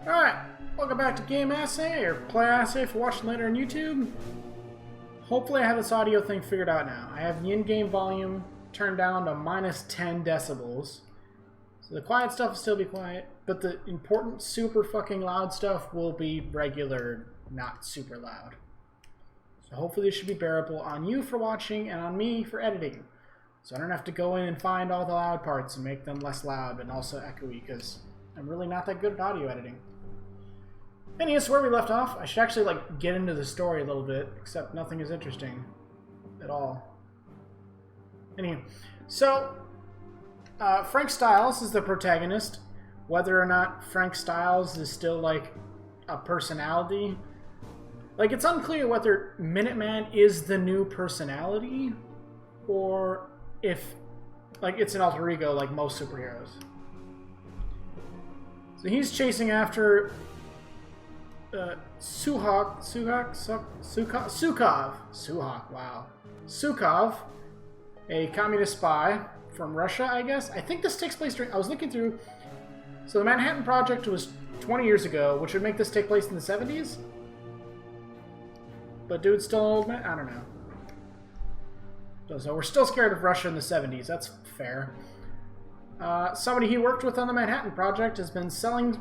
Alright, welcome back to Game Assay, or Play Assay for watching later on YouTube. Hopefully I have this audio thing figured out now. I have the in-game volume turned down to minus 10 decibels. So the quiet stuff will still be quiet, but the important super fucking loud stuff will be regular, not super loud. So hopefully this should be bearable on you for watching and on me for editing. So I don't have to go in and find all the loud parts and make them less loud and also echoey, because I'm really not that good at audio editing. Anyway, so where we left off, I should actually get into the story a little bit, except nothing is interesting at all. Anyway, so Frank Styles is the protagonist. Whether or not Frank Styles is still a personality, it's unclear whether Minuteman is the new personality or if it's an alter ego like most superheroes. So he's chasing after Sukhov, a communist spy from Russia, I guess. I think this takes place during... I was looking through... So the Manhattan Project was 20 years ago, which would make this take place in the 70s? But dude's still an old man? I don't know. So we're still scared of Russia in the 70s. That's fair. Somebody he worked with on the Manhattan Project has been selling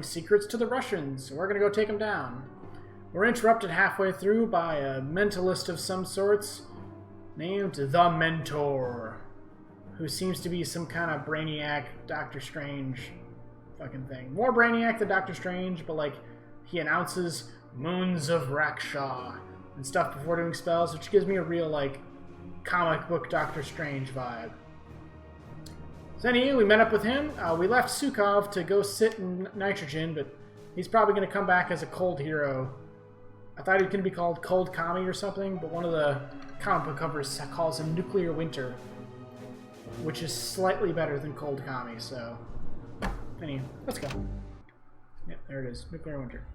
secrets to the Russians, so we're going to go take him down. We're interrupted halfway through by a mentalist of some sorts named the Mentor, who seems to be some kind of brainiac Doctor Strange fucking thing. More brainiac than Doctor Strange, but he announces moons of Raksha and stuff before doing spells, which gives me a real comic book Doctor Strange vibe. So anyway, we met up with him. We left Sukhov to go sit in nitrogen, but he's probably going to come back as a cold hero. I thought he was going to be called Cold Kami or something, but one of the comic book covers calls him Nuclear Winter, which is slightly better than Cold Kami, so... Anyway, let's go. Yep, there it is. Nuclear Winter.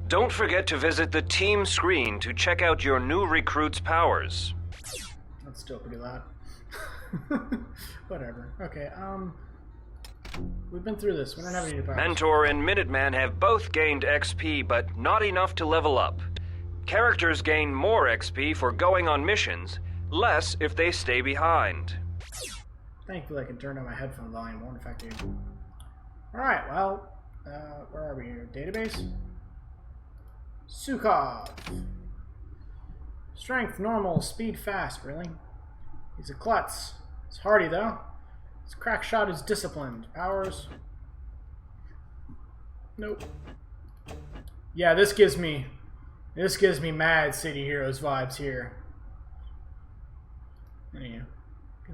Don't forget to visit the team screen to check out your new recruit's powers. That's still pretty loud. Whatever. Okay, we've been through this. We don't have any new powers. Mentor and Minuteman have both gained XP, but not enough to level up. Characters gain more XP for going on missions, less if they stay behind. Thankfully I can turn on my headphone volume. Won't affect you. Alright, well, where are we here? Database? Sukhov. Strength, normal, speed, fast, really? He's a klutz. He's hardy, though. His crack shot is disciplined. Powers? Nope. Yeah, this gives me Mad City Heroes vibes here. Anyway,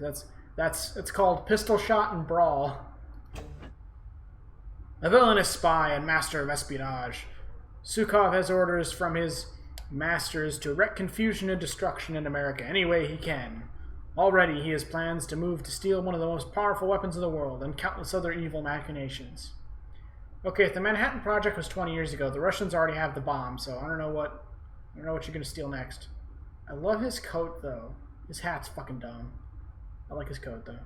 it's called Pistol Shot and Brawl. A villainous spy and master of espionage, Sukhov has orders from his masters to wreak confusion and destruction in America any way he can. Already he has plans to move to steal one of the most powerful weapons of the world and countless other evil machinations. Okay, if the Manhattan Project was 20 years ago, the Russians already have the bomb, so I don't know what you're going to steal next. I love his coat, though. His hat's fucking dumb. I like his coat, though.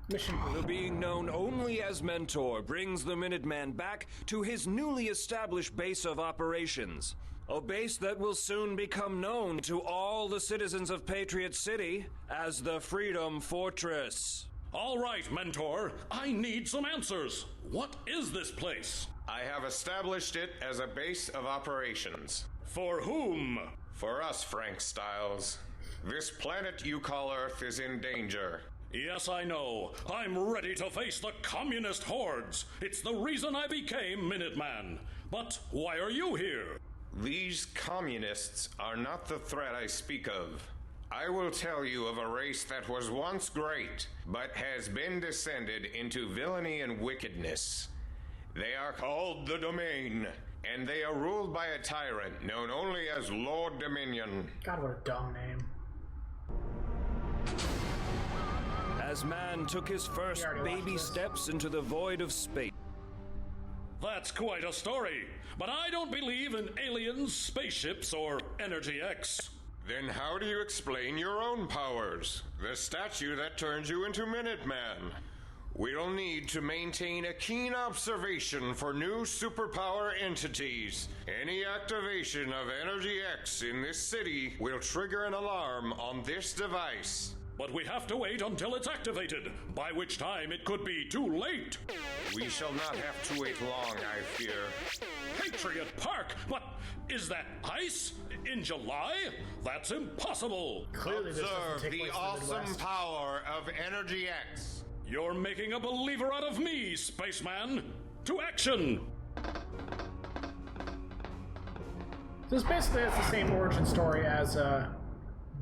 Mission. The being known only as Mentor brings the Minuteman back to his newly established base of operations. A base that will soon become known to all the citizens of Patriot City as the Freedom Fortress. All right, Mentor. I need some answers. What is this place? I have established it as a base of operations. For whom? For us, Frank Styles. This planet you call Earth is in danger. Yes, I know. I'm ready to face the communist hordes. It's the reason I became Minuteman. But why are you here? These communists are not the threat I speak of. I will tell you of a race that was once great, but has been descended into villainy and wickedness. They are called the Domain, and they are ruled by a tyrant known only as Lord Dominion. God, what a dumb name. As man took his first baby steps into the void of space. That's quite a story, but I don't believe in aliens, spaceships, or Energy X. Then how do you explain your own powers? The statue that turns you into Minuteman. We'll need to maintain a keen observation for new superpower entities. Any activation of Energy X in this city will trigger an alarm on this device. But we have to wait until it's activated, by which time it could be too late. We shall not have to wait long, I fear. Patriot Park? But is that ice? In July? That's impossible. Clearly this doesn't Observe take the place in the awesome Midwest. power of Energy X. You're making a believer out of me, spaceman. To action! So this basically has the same origin story as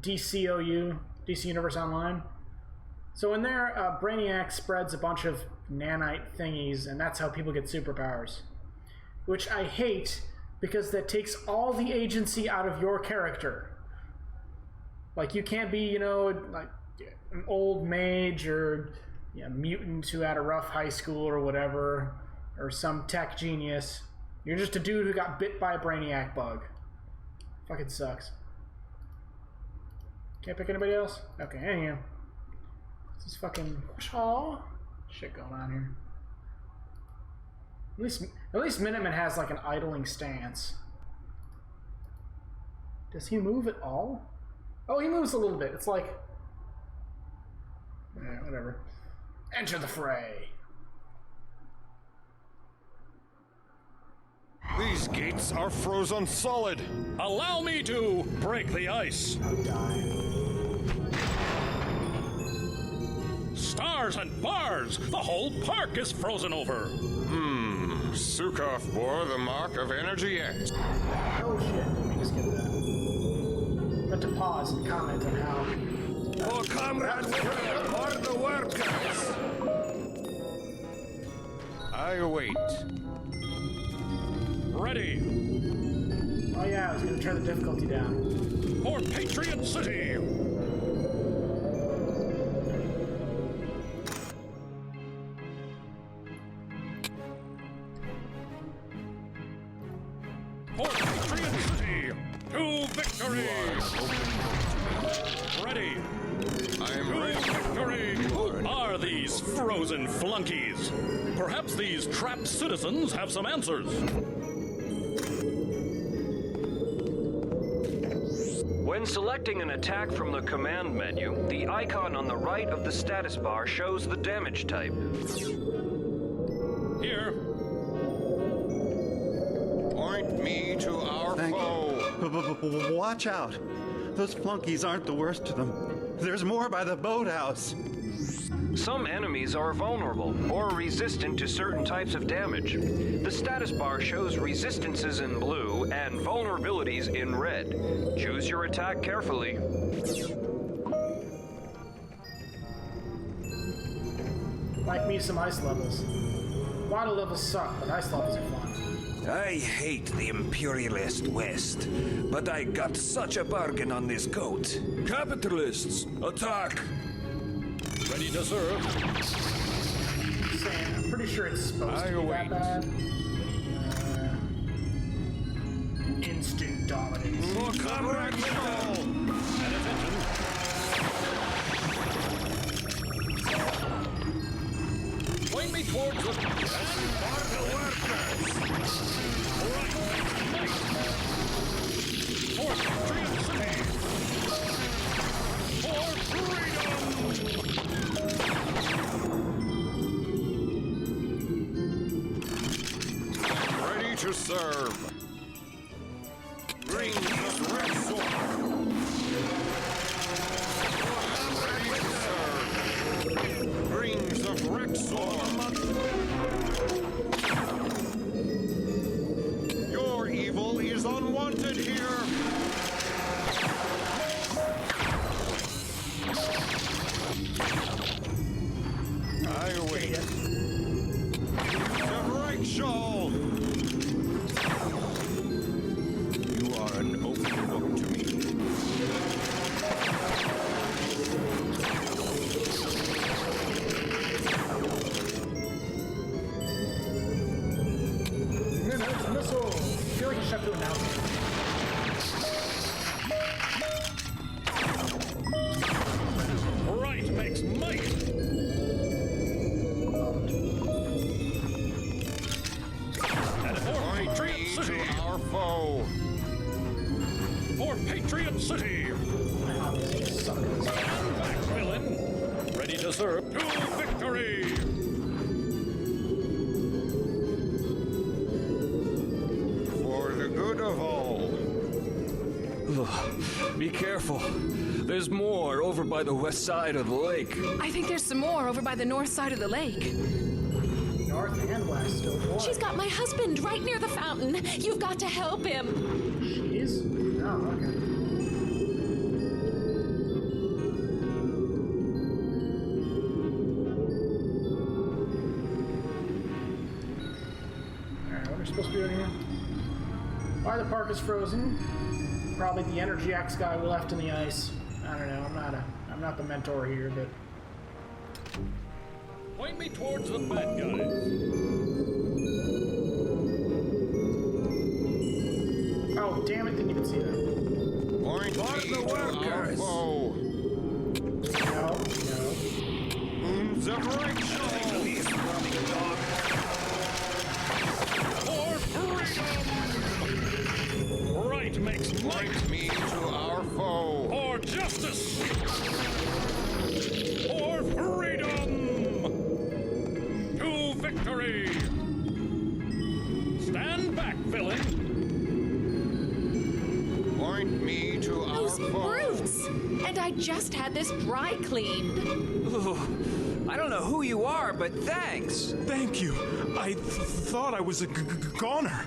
DCOU, DC Universe Online. So in there, Brainiac spreads a bunch of nanite thingies, and that's how people get superpowers. Which I hate, because that takes all the agency out of your character. Like, you can't be, you know, like an old mage or mutant who had a rough high school or whatever, or some tech genius. You're just a dude who got bit by a Brainiac bug. Fucking sucks. Can't pick anybody else? Okay, anyhow. This is fucking shit going on here. At least Minuteman has like an idling stance. Does he move at all? Oh, he moves a little bit. It's like, whatever. Enter the fray. These gates are frozen solid. Allow me to break the ice. I'll die. Stars and bars! The whole park is frozen over. Sukov bore the mark of Energy X. Oh shit, let me just get that. Got to pause and comment on how. Oh, comrade, for the workers! I await. Ready Oh yeah, I was gonna turn the difficulty down. for Patriot City. For Patriot City, to victory! Ready, I am to ready. victory! Who are these frozen flunkies? Perhaps these trapped citizens have some answers. When selecting an attack from the command menu, the icon on the right of the status bar shows the damage type. Here, Point me to our Thank foe. you. Watch out. Those flunkies aren't the worst of them. There's more by the boathouse. Some enemies are vulnerable or resistant to certain types of damage. The status bar shows resistances in blue and vulnerabilities in red. Choose your attack carefully. Like me some ice levels. Water levels suck, but ice levels are fun. I hate the imperialist West, but I got such a bargain on this coat. Capitalists, attack! ready to serve. Saying, I'm pretty sure it's supposed to be await. that bad. Instant dominance. Oh, comrade, And attention. Point me towards the... For Patriot City! For freedom! Ready to serve. Bring the red sword. Ready to serve. Brings of red sword. Your evil is unwanted here. I await. The right shawl. You are an open book to me. Missile! I feel like you should have to announce it. foe. For Patriot City! Ah, these suckers. Stand back, villain! Ready to serve to victory! For the good of all. Be careful. There's more over by the west side of the lake. I think there's some more over by the north side of the lake. North and west, oh boy. She's got my husband right near the fountain. You've got to help him. She's? Oh, okay. Alright, what are we supposed to be doing here? Why the park is frozen? Probably the Energy X guy we left in the ice. I don't know, I'm not the mentor here, but Point me towards the bad guys. oh damn it, didn't even see that. Point me to our foe. No. The Rachel. For freedom! Right makes might. Point me to our foe. For justice! For freedom! To victory! Stand back, villain! Point me to our Those foe. brutes! And I just had this dry cleaned. Ooh, I don't know who you are, but thanks. Thank you. I thought I was a goner.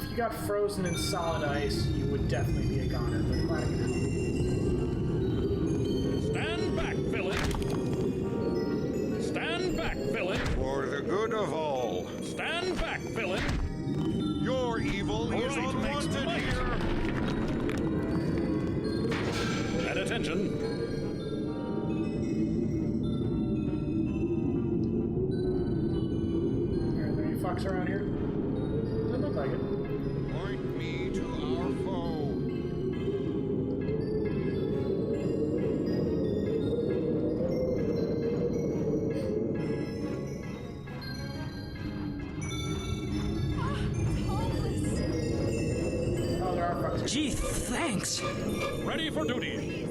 If you got frozen in solid ice, you would definitely be a goner, but glad I can help. Stand back, villain! Stand back, villain! For the good of all. Stand back, villain! Your evil is Right makes unwanted might. here. And attention! Are there any fucks around here? Doesn't look like it. Point me to our foe. Oh, there are fucks. Gee, thanks. Ready for duty!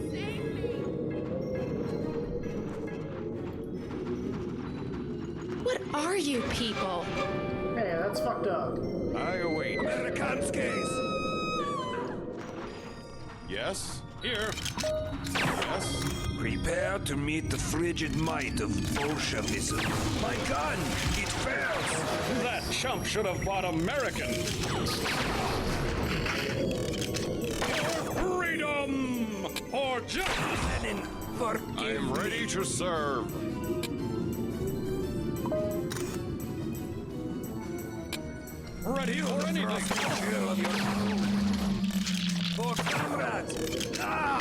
What are you people? Hey, that's fucked up. I await. American's case. Yes? Here! Yes? Prepare to meet the frigid might of Bolshevism. My gun, it fails. That chump should have bought American! For freedom! For justice! Lenin, I forgive am ready to serve. Ready for anything! chill of your doom. For comrades! Ah!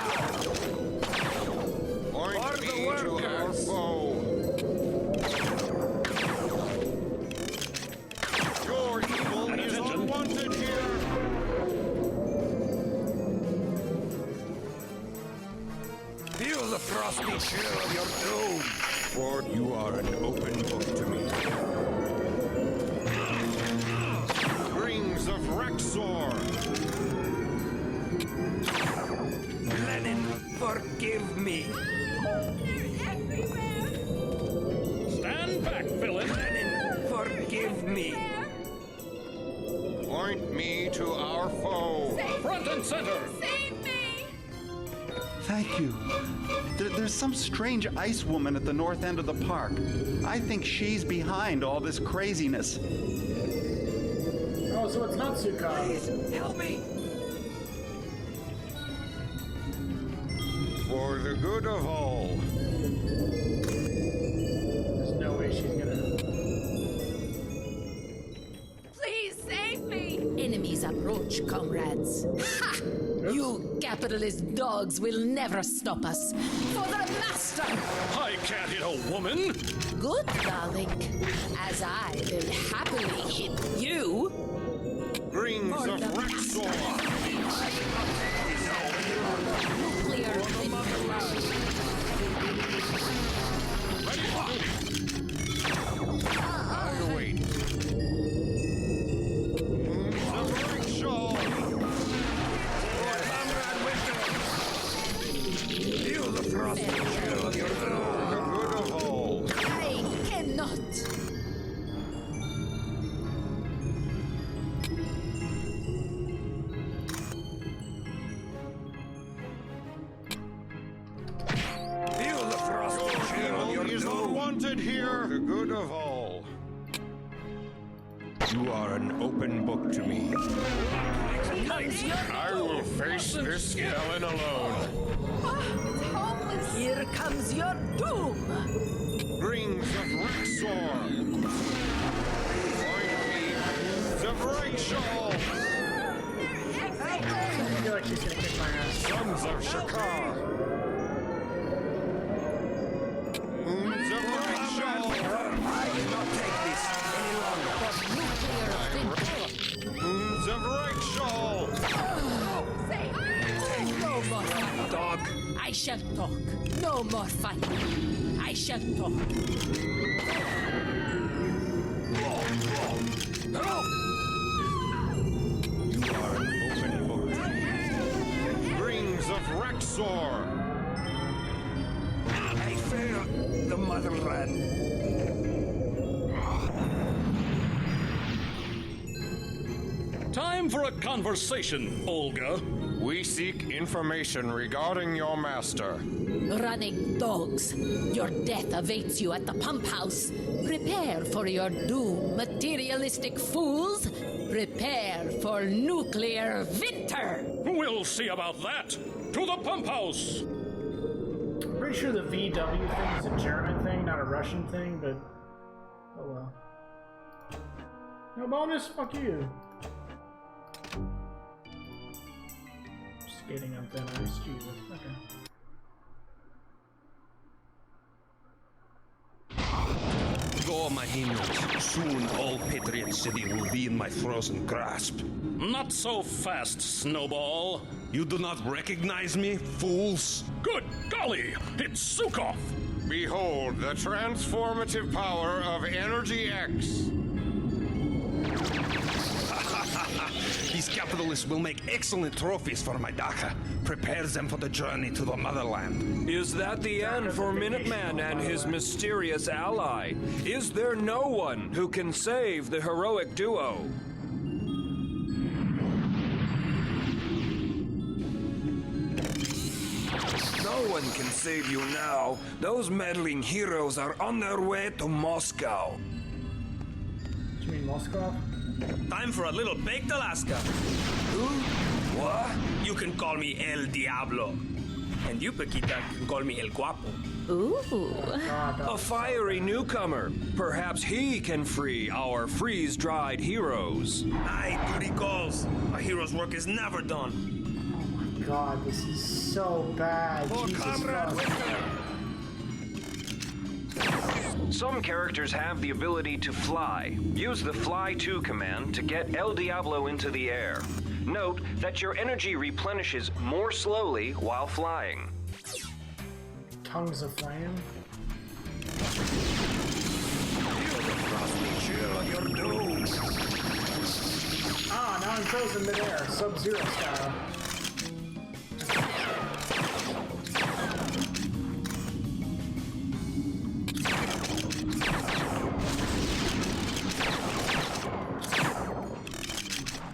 Point For me the to our workers. foe. Your evil And is attention. unwanted here. Feel the frosty chill of your doom. For you are an open book to me. Rings of Rexor. Lenin, forgive me. Stand back, villain! Lenin, forgive me. Point me to our foe. Front and center! Thank you. There's some strange ice woman at the north end of the park. I think she's behind all this craziness. Oh, so it's not Sukkot. Help me. For the good of all. There's no way she's gonna. Please save me! Enemies approach, comrades. Ha! You capitalist dogs will never stop us. For the master! I can't hit a woman! Good, darling. As I will happily hit you. Rings For of the Rexor. Nuclear I await. Rings of Rexor. wanted here? The good of all. You are an open book to me. I will face this felon alone. Here comes your doom. Rings of Rexor. The Rachel. I feel like she's gonna kick my ass. Sons of Shakar. Moons of Rachel. I cannot take this any longer. Moons of Rachel. No more fight. Dog. I shall talk. No more fight. I shall talk. You are an open book. Rings of Rexor. I fear the motherland. Time for a conversation, Olga. We seek information regarding your master. Running dogs. Your death awaits you at the pump house. Prepare for your doom, materialistic fools. Prepare for nuclear winter. We'll see about that. To the pump house. I'm pretty sure the VW thing is a German thing, not a Russian thing, but oh well. No bonus? Fuck you. Skating on thin ice, Jesus. Okay. Go, my heroes. Soon all Patriot City will be in my frozen grasp. Not so fast, Snowball. You do not recognize me, fools? Good golly, it's Sukov. Behold the transformative power of Energy X. These capitalists will make excellent trophies for my Daka. Prepare them for the journey to the motherland. Is that the end for Minuteman and his mysterious ally? Is there no one who can save the heroic duo? No one can save you now. Those meddling heroes are on their way to Moscow. Do you mean Moskov? Time for a little baked Alaska. Who? What? You can call me El Diablo. And you, Paquita, can call me El Guapo. Ooh. A fiery newcomer. Perhaps he can free our freeze-dried heroes. Aye, duty calls. A hero's work is never done. God, this is so bad. Jesus fuck. Some characters have the ability to fly. Use the Fly To command to get El Diablo into the air. Note that your energy replenishes more slowly while flying. Tongues of flame. Ah, now I'm frozen midair, Sub-Zero style.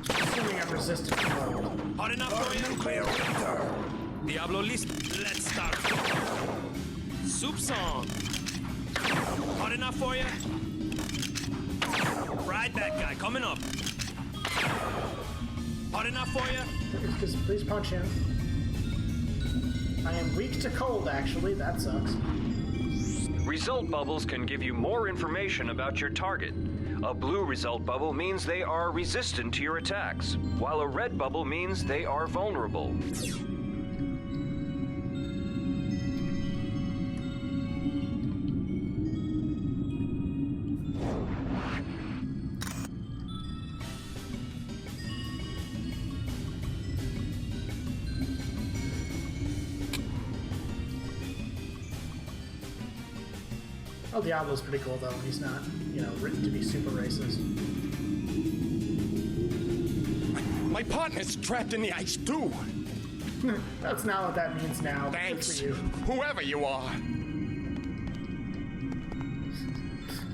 Assuming I'm resistant to cold. Hot enough for you? Nuclear winter. Diablo list. Let's start. Soup song. Hot enough for you? Ride that guy, coming up. Hot enough for you? Please punch him. I am weak to cold, actually. That sucks. Result bubbles can give you more information about your target. A blue result bubble means they are resistant to your attacks, while a red bubble means they are vulnerable. El Diablo's pretty cool, though. He's not, written to be super racist. My partner's trapped in the ice too. That's not what that means now. Thanks, Good for you. whoever you are.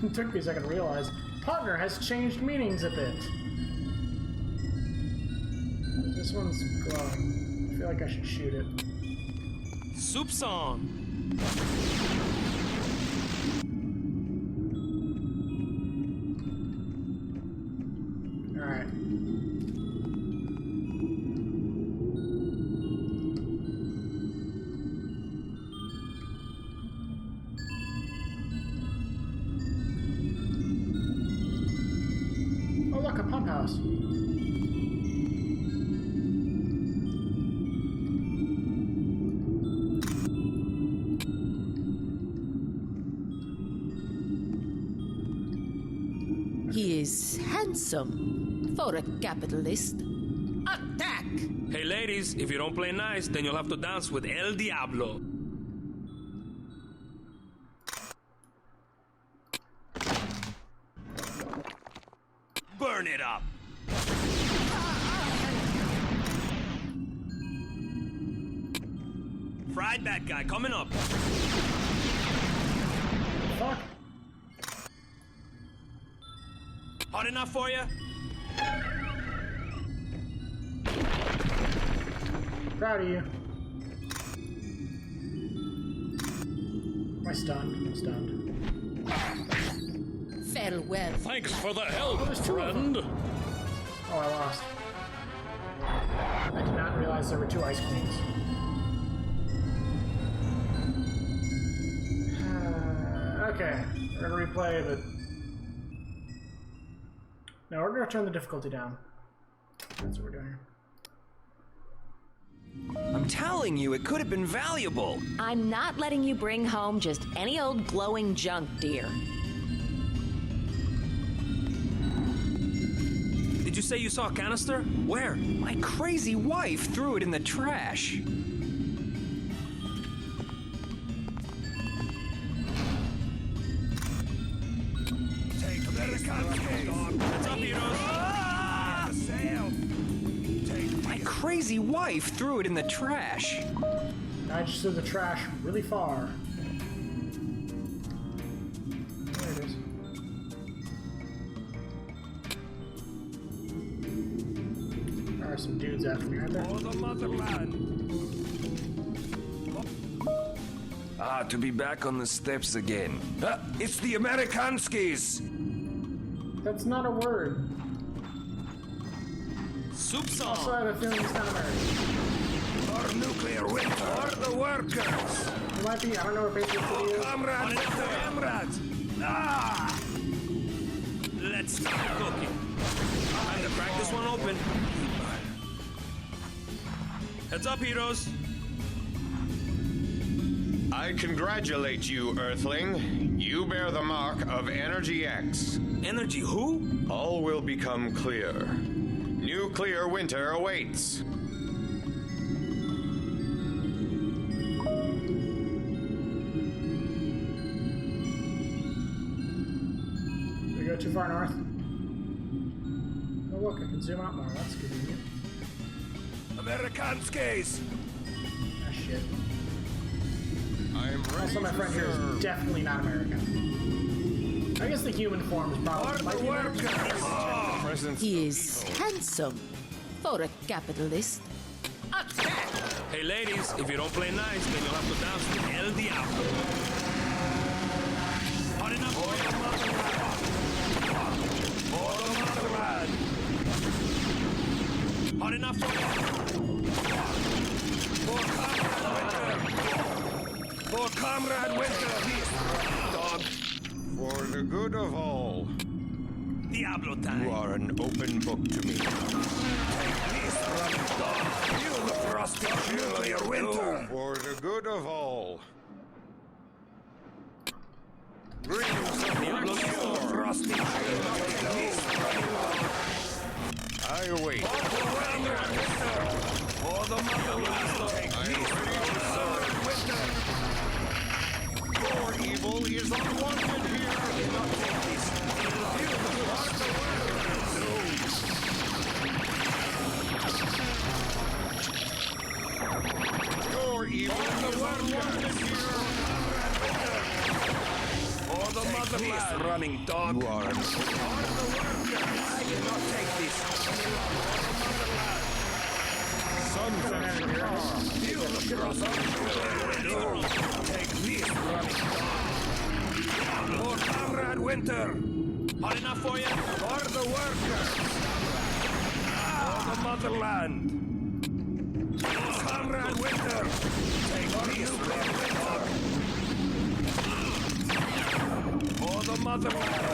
It took me a second to realize. Partner has changed meanings a bit. This one's glowing. I feel like I should shoot it. Soup song. pump house. He is handsome for a capitalist. Attack! Hey, ladies, if you don't play nice, then you'll have to dance with El Diablo. Burn it up! Fried that guy, coming up. Fuck. Hot enough for you? Proud of you. Am I stunned? I'm stunned. Farewell. Thanks for the help, there's two of friend. Oh, I lost. I did not realize there were two Ice Queens. Okay, we're gonna replay, but... No, we're gonna turn the difficulty down. That's what we're doing here. I'm telling you, it could have been valuable. I'm not letting you bring home just any old glowing junk, dear. Did you say you saw a canister? Where? My crazy wife threw it in the trash. My crazy wife threw it in the trash. I just threw the trash really far. There it is. There are some dudes after me, aren't there? For the motherland. Ah, to be back on the steps again. It's the Amerikanskis! That's not a word. Soup Also, song. I have a feeling it's not American. Our nuclear winter! For the workers! It might be, I don't know where Patriot City is. Comrades, comrades! Ah! Let's start cooking. Time to crack this one open. Heads up, heroes. I congratulate you, Earthling. You bear the mark of Energy X. Energy who? All will become clear. Nuclear winter awaits. Did we go too far north? Oh look, I can zoom out more. That's convenient. Amerikanskis! Ah shit. I am ready Also, my friend here is definitely not American. I guess the human form is probably might be American. presence. He is handsome for a capitalist. Attack! Hey, ladies, if you don't play nice, then you'll have to dance with El Diablo. Hot enough for you, motherland. Hot enough for you. For Comrade Winter! Dog! For the good of all, Diablo time. you are an open book to me. You the frosty nuclear winter! For the good of all. Diablo, you frosty I await. For the motherland! I am ready to serve. Your evil is unwanted here. Your evil is unwanted here. For the motherland! Running dog! You are an I cannot take this! sons of Feel the frost! Take this, running dog! For Comrade Winter! Hot enough for you? For the workers! For the motherland! Comrade Winter! Take this, running dog! For the motherland!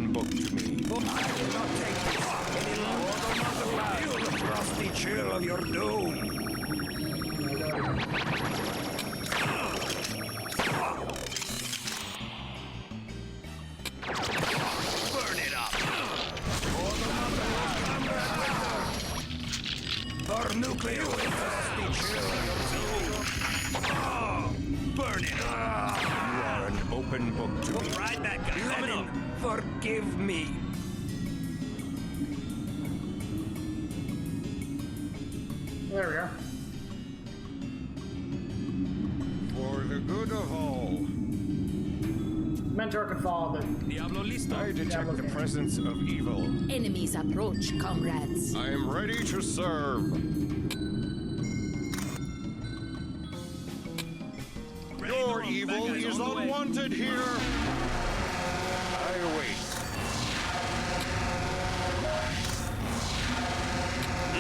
open book to me. I will not take this any longer. Feel the frosty chill of your doom. Burn it up. For nuclear frosty chill of your doom. Burn it up. You are an open book to me. Right back, Lenin. Forgive me. There we are. For the good of all. Mentor can fall, but Diablo listo. I detect the presence of evil. Enemies approach, comrades. I am ready to serve. Your evil is unwanted here. I await.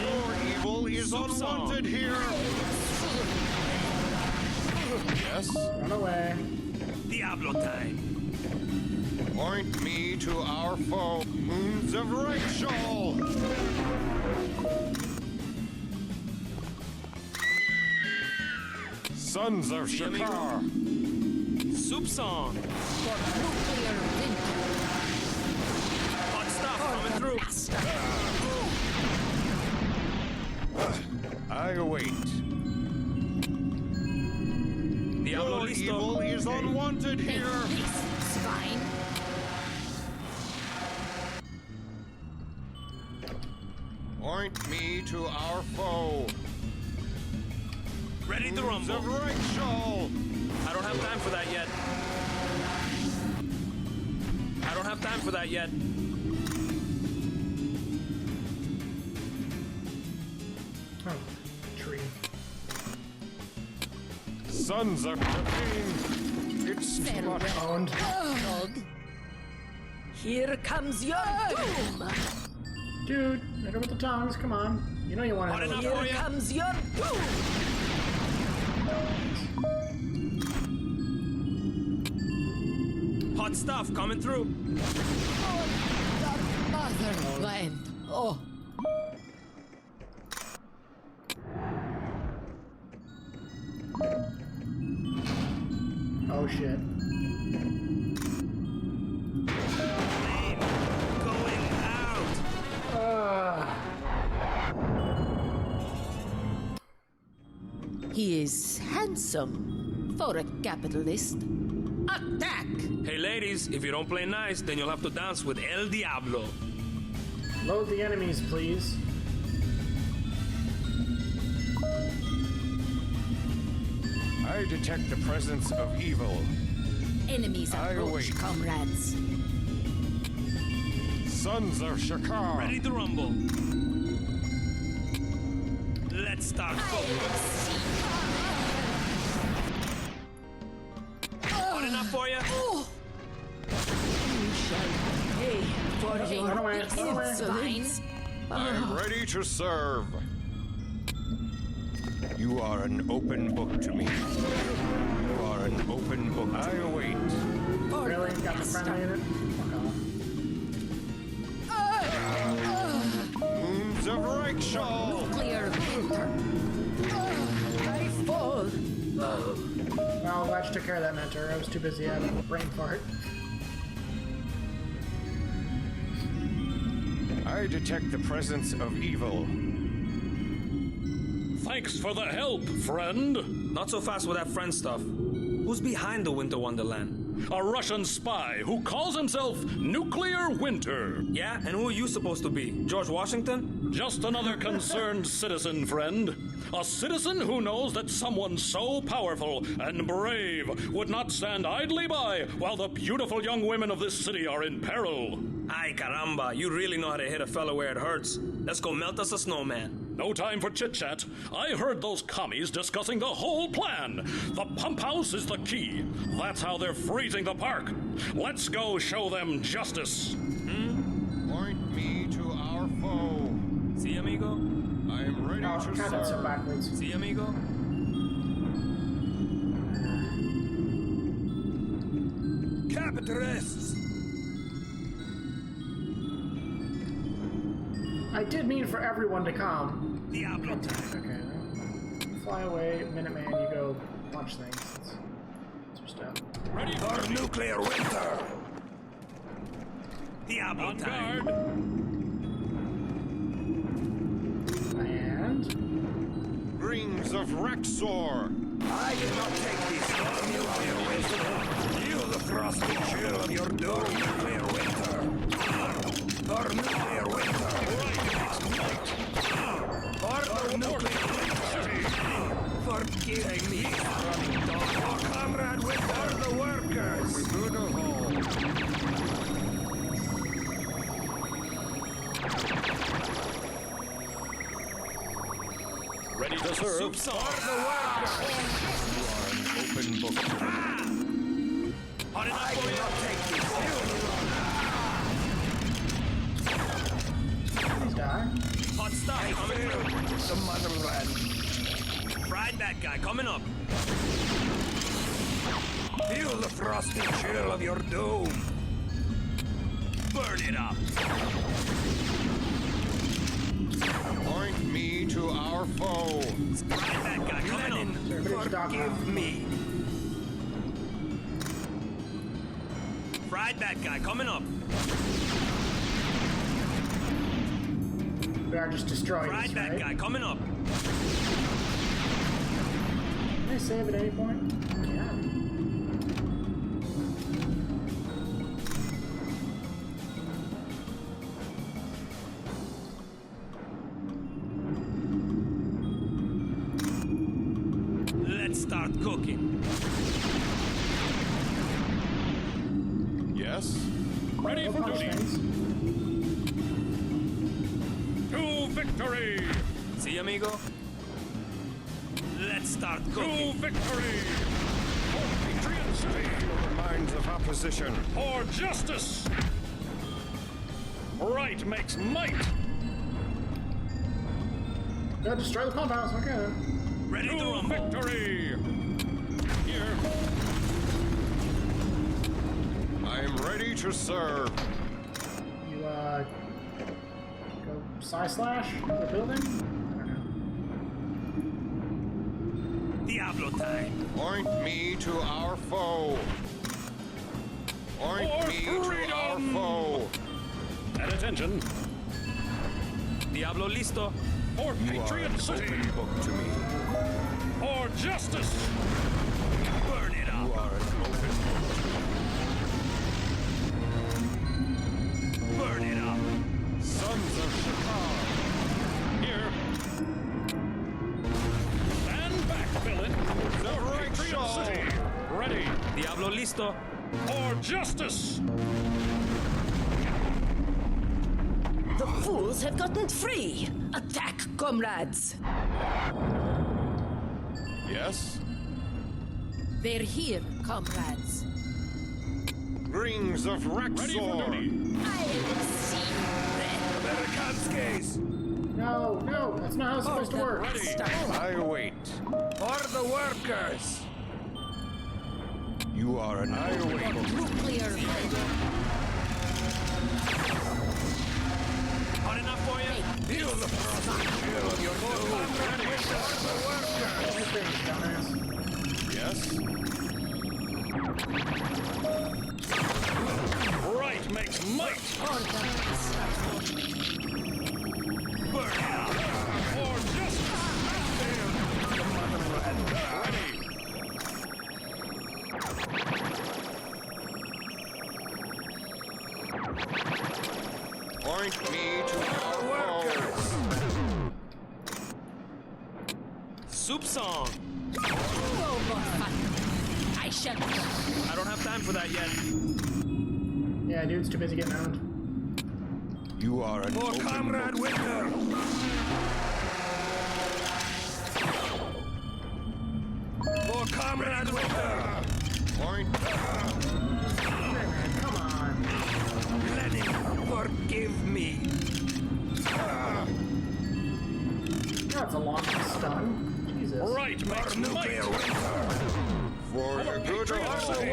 Your evil is unwanted here. Yes? run away. Diablo time. Point me to our foe, Moons of Rachel. Sons of Shakar. Soup song. Nuclear winter. Hot stuff coming through. I await. Diablo Your listo. evil is unwanted here. Swine. Point me to our foe, Ready to Moons rumble. of Rachel. I don't have time for that yet. I don't have time for that yet. Oh, tree. Sons of Cain. It's Very much. well. Owned. Dog. Here comes your doom. Dude, hit her with the tongues, come on. You know you want Hot to. enough Here for you? comes your doom. Hot stuff coming through. Motherland. Oh. Oh shit. Going out. He is handsome for a capitalist. Attack! Hey ladies, if you don't play nice, then you'll have to dance with El Diablo. Load the enemies, please. I detect the presence of evil. Enemies I approach, await. comrades. Sons of Shakar. Ready to rumble. Let's start focus. Hot enough for you? You shall pay for Run away, your run away. insolence. I am ready to serve. You are an open book to me. You are an open book. I await. Really? Got the friendly in it? Fuck off. Moons of Rachel. Nuclear winter. I fall. Well, glad you took care of that, Mentor. I was too busy having a brain fart. I detect the presence of evil. Thanks for the help, friend. Not so fast with that friend stuff. Who's behind the Winter Wonderland? A Russian spy who calls himself Nuclear Winter. Yeah, and who are you supposed to be? George Washington? Just another concerned citizen, friend. A citizen who knows that someone so powerful and brave would not stand idly by while the beautiful young women of this city are in peril. Ay caramba, you really know how to hit a fella where it hurts. Let's go melt us a snowman. No time for chit-chat. I heard those commies discussing the whole plan. The pump house is the key. That's how they're freezing the park. Let's go show them justice. Point me to our foe. See, amigo? I am ready Oh, to kind of so serve. backwards. See, amigo? Capitalists! I did mean for everyone to come. Diablo time. Okay. Fly away, Minuteman, you go punch things. That's your stuff. Ready for nuclear winter. Diablo On time. guard. And Rings of Rexor. I did not take this from nuclear winter. Feel the frosty chill of your doom, nuclear winter. For nuclear winter. For nuclear winter. For killing me. For comrade winter, the workers. Ready to serve. For the workers. Open book to me. Hot enough I for you? cannot take this. please die. Hot stuff coming through. The motherland. Fried that guy coming up. Feel the frosty chill of your doom. Burn it up. Point me to our foe. Fried that guy coming up. Everybody's docking Forgive off. me. Fried that guy coming up. We are just destroying Fried this, that right? guy coming up. Can I save at any point? Yeah. Let's start cooking. Yes? Ready for Punch duty. things. To victory. See, amigo? Let's start To cooking. victory. For Patriot City. The minds of opposition. For justice. Right makes might. Go destroy the pump house. Okay. Ready to To rumble. victory. Here. I am ready to serve. You go slash the building. I don't know. Diablo time. Point me to our foe. Point For me to our freedom. foe. At attention. Diablo listo. For You are Patriot an City. open book to me. For justice. Burn it You up. are an open book. Burn it up. Sons of Shakar. Here. Stand back, villain. For Patriot Shaw. City. Ready. Diablo listo. For justice. The fools have gotten free. Attack, comrades. Yes? They're here, comrades. Rings of Ready for Rexor. duty. I've seen red. Americanskis. No, no, that's not how it's supposed to work. Ready. I wait. For the workers. You are an open book. Nuclear Hot enough for you? Feel the frosty chill of your doom. Yes? Right makes might. Burn it up. For justice. Ready. Point me to our foe. Soup song. No more fun. I shall go. I don't have time for that yet. Yeah, dude's too busy getting owned. You are an For open Comrade book. Winter. For Comrade Winter. Point. Come on. Lenin, forgive me. That's a long stun. Jesus. Right makes For nuclear might. winter. For the good of Patriot all. City.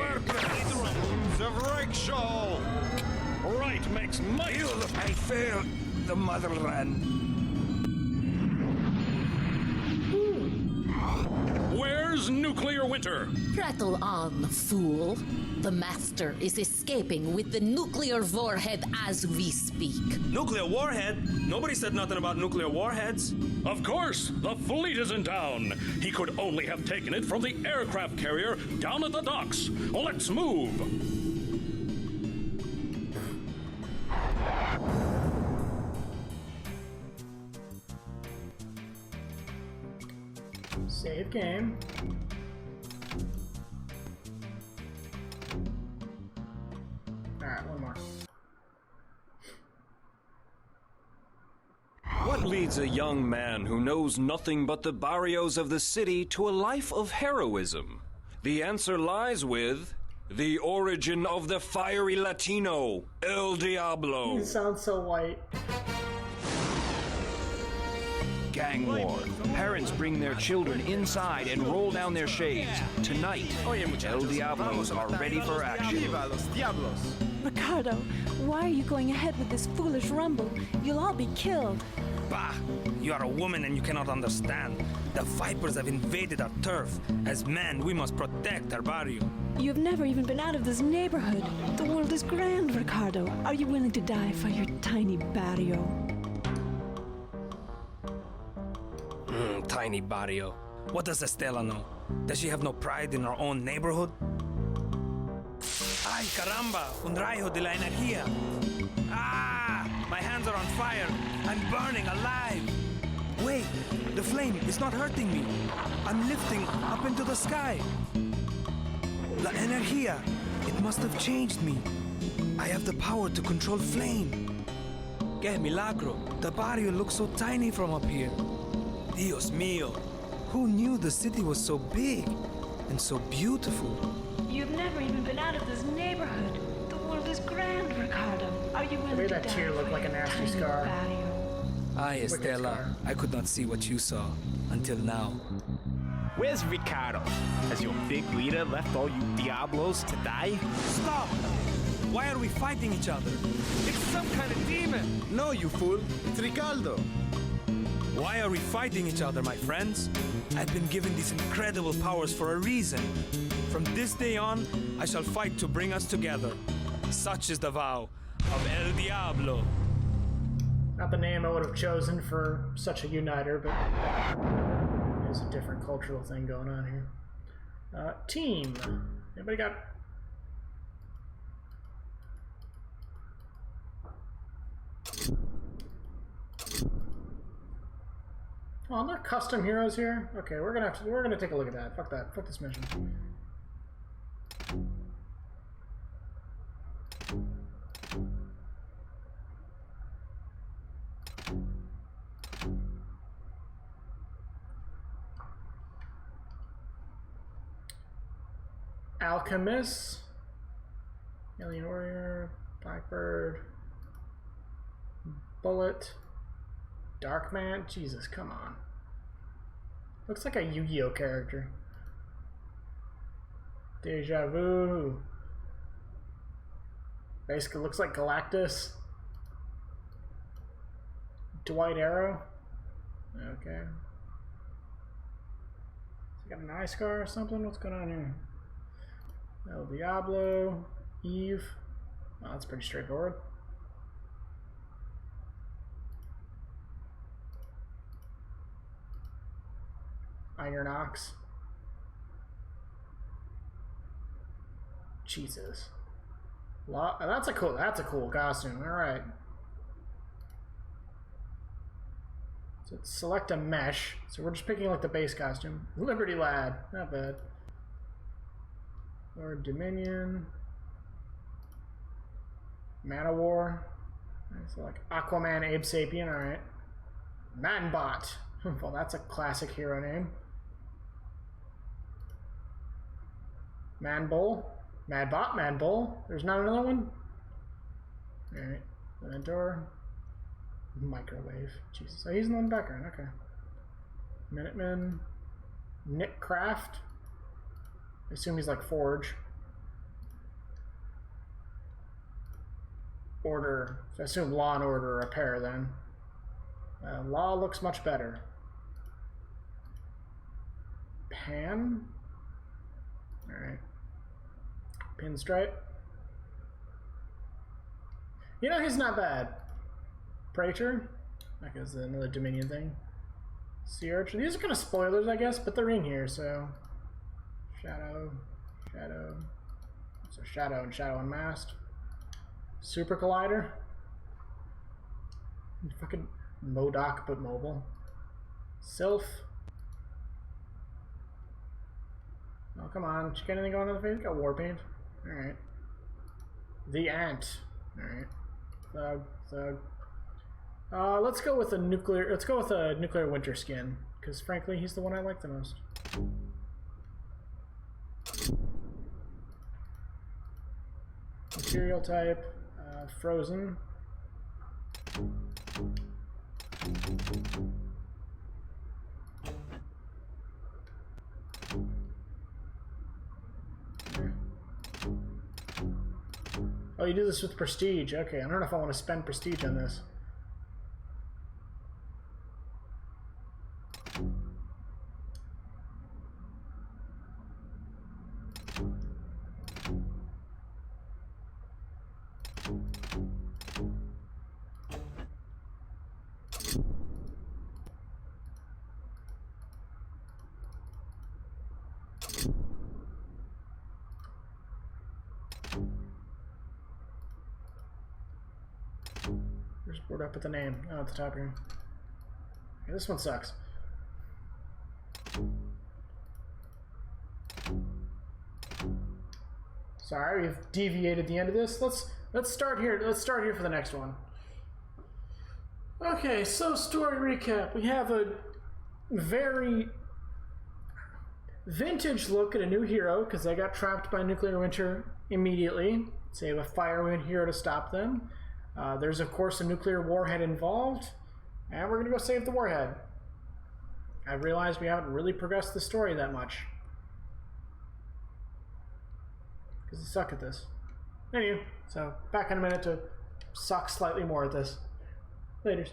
Sons of Reichschall. Right makes might. I failed the motherland. Where's nuclear winter? Prattle on, fool. The Master is escaping with the nuclear warhead as we speak. Nuclear warhead? Nobody said nothing about nuclear warheads. Of course, the fleet is in town. He could only have taken it from the aircraft carrier down at the docks. Let's move. Save game. Alright, one more. What leads a young man who knows nothing but the barrios of the city to a life of heroism? The answer lies with the origin of the fiery Latino, El Diablo. You sound so white. Gang war. Parents bring their children inside and roll down their shades. Tonight, El Diablos are ready for action. Ricardo, why are you going ahead with this foolish rumble? You'll all be killed. Bah! You are a woman and you cannot understand. The Vipers have invaded our turf. As men, we must protect our barrio. You've never even been out of this neighborhood. The world is grand, Ricardo. Are you willing to die for your tiny barrio? Tiny barrio. What does Estela know? Does she have no pride in her own neighborhood? Ay, caramba! Un rayo de la energía! Ah! My hands are on fire! I'm burning alive! Wait! The flame is not hurting me! I'm lifting up into the sky! La energía! It must have changed me! I have the power to control flame! Que milagro! The barrio looks so tiny from up here! Dios mío! Who knew the city was so big and so beautiful? You've never even been out of this neighborhood. The world is grand, Ricardo. Are you willing Made to that die tear look for like a your nasty tiny scar. barrio? Ay, Estela, I could not see what you saw until now. Where's Ricardo? Has your big leader left all you Diablos to die? Stop! Why are we fighting each other? It's some kind of demon! No, you fool. It's Ricardo. Why are we fighting each other, my friends? I've been given these incredible powers for a reason. From this day on, I shall fight to bring us together. Such is the vow of El Diablo. Not the name I would have chosen for such a uniter, but there's a different cultural thing going on here. Team. Anybody got... Oh, not custom heroes here? Okay, we're gonna take a look at that. Fuck that. Fuck this mission. Alchemist, Alien Warrior, Blackbird, Bullet, Darkman. Jesus, come on. Looks like a Yu-Gi-Oh character. Deja Vu. Basically looks like Galactus. Dwight Arrow. Okay. Has he got an eye scar or something? What's going on here? El Diablo. Eve. Oh, that's pretty straightforward. Iron Ox. Jesus. That's a cool costume. All right. So let's select a mesh. So we're just picking like the base costume. Liberty Lad, not bad. Or Dominion. Manowar. So like Aquaman, Abe Sapien. All right. Manbot. Well, that's a classic hero name. Manbull. Madbot, Manbull. There's not another one? Alright. Mentor. Microwave. Jesus. Oh, he's in the background. Okay. Minuteman. Nick Craft. I assume he's like Forge. order. So I assume law and order are a pair then. Law looks much better. Pan. Alright. Pinstripe. You know, he's not bad. Praetor. That goes to another Dominion thing. Sea Urchin. These are kind of spoilers, I guess, but they're in here, so... Shadow. Shadow. So Shadow and Shadow Unmasked. Super Collider. Fucking Modoc, but mobile. Sylph. Oh, come on. Did you get anything going on the face? Got Warpaint. Alright. The Ant. Alright. Thug. Let's go with a nuclear winter skin, because frankly he's the one I like the most. Material type, frozen. Oh, you do this with prestige. Okay, I don't know if I want to spend prestige on this. Where'd I put the name? Oh, at the top here. Okay, this one sucks. Sorry, we've deviated the end of this. Let's start here. Let's start here for the next one. Okay, so story recap. We have a very vintage look at a new hero because they got trapped by nuclear winter immediately. So you have a firewind hero to stop them. There's of course a nuclear warhead involved, and we're gonna go save the warhead. I realized we haven't really progressed the story that much because I suck at this. Anyway, so back in a minute to suck slightly more at this. Laters.